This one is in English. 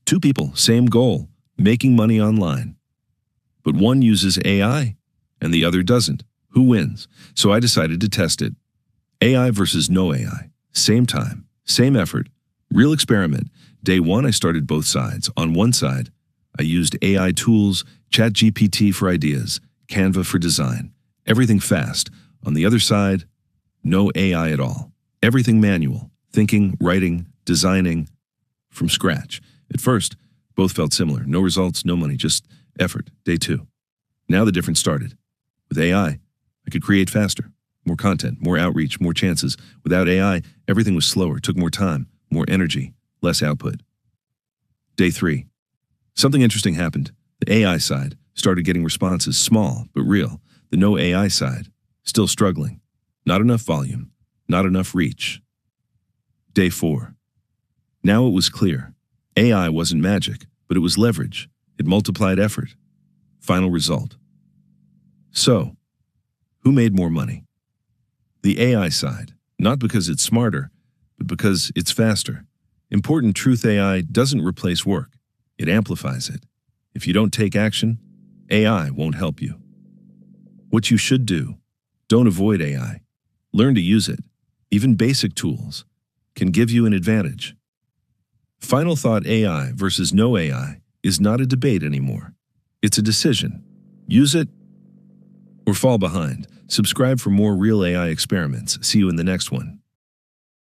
Two people, same goal, making money online. But one uses AI and the other doesn't. Who wins? So I decided to test it. AI versus no AI. Same time, same effort, real experiment. Day one, I started both sides. On one side, I used AI tools, ChatGPT for ideas, Canva for design, everything fast. On the other side, no AI at all. Everything manual, thinking, writing, designing from scratch. At first, both felt similar. No results, no money, just effort. Day two. Now the difference started. With AI, I could create faster, more content, more outreach, more chances. Without AI, everything was slower, took more time, more energy, less output. Day three. Something interesting happened. The AI side started getting responses, small but real. The no AI side, still struggling. Not enough volume, not enough reach. Day four. Now it was clear. AI wasn't magic, but it was leverage. It multiplied effort. Final result. So, who made more money? The AI side, not because it's smarter, but because it's faster. Important truth: AI doesn't replace work. It amplifies it. If you don't take action, AI won't help you. What you should do: don't avoid AI. Learn to use it. Even basic tools can give you an advantage. Final thought: AI versus no AI is not a debate anymore. It's a decision. Use it or fall behind. Subscribe for more real AI experiments. See you in the next one.